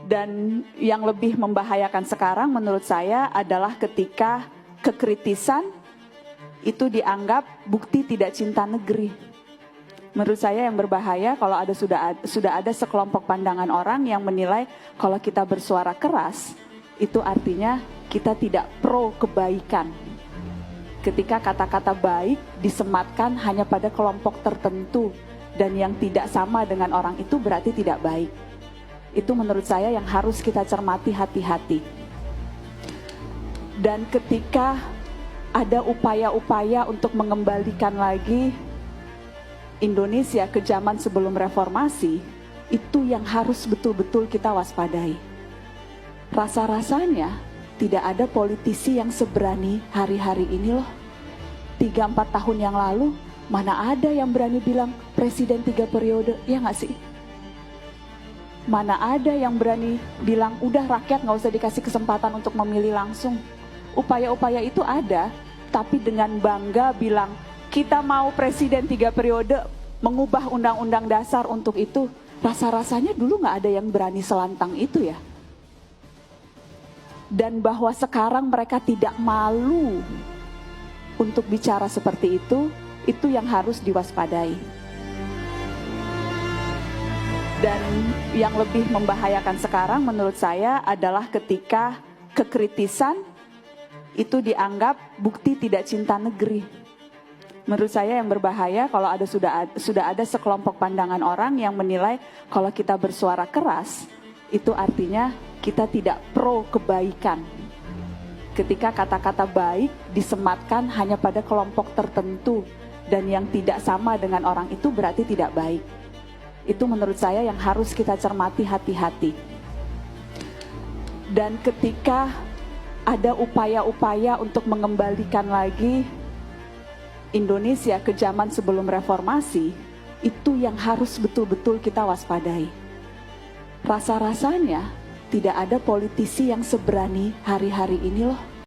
Dan yang lebih membahayakan sekarang menurut saya adalah ketika kekritisan itu dianggap bukti tidak cinta negeri. Menurut saya yang berbahaya kalau sudah ada sekelompok pandangan orang yang menilai kalau kita bersuara keras itu artinya kita tidak pro kebaikan. Ketika kata-kata baik disematkan hanya pada kelompok tertentu dan yang tidak sama dengan orang itu berarti tidak baik. Itu menurut saya yang harus kita cermati hati-hati. Dan ketika ada upaya-upaya untuk mengembalikan lagi Indonesia ke zaman sebelum reformasi, itu yang harus betul-betul kita waspadai. Rasa-rasanya tidak ada politisi yang seberani hari-hari ini loh. 3-4 tahun yang lalu, mana ada yang berani bilang presiden 3 periode, ya nggak sih? Mana ada yang berani bilang, udah rakyat nggak usah dikasih kesempatan untuk memilih langsung. Upaya-upaya itu ada, tapi dengan bangga bilang, kita mau presiden 3 periode, mengubah undang-undang dasar untuk itu. Rasa-rasanya dulu nggak ada yang berani selantang itu ya. Dan bahwa sekarang mereka tidak malu untuk bicara seperti itu yang harus diwaspadai. Dan yang lebih membahayakan sekarang menurut saya adalah ketika kekritisan itu dianggap bukti tidak cinta negeri. Menurut saya yang berbahaya kalau sudah ada sekelompok pandangan orang yang menilai kalau kita bersuara keras itu artinya kita tidak pro kebaikan. Ketika kata-kata baik disematkan hanya pada kelompok tertentu dan yang tidak sama dengan orang itu berarti tidak baik. Itu menurut saya yang harus kita cermati hati-hati. Dan ketika ada upaya-upaya untuk mengembalikan lagi Indonesia ke zaman sebelum reformasi, itu yang harus betul-betul kita waspadai. Rasa-rasanya tidak ada politisi yang seberani hari-hari ini loh.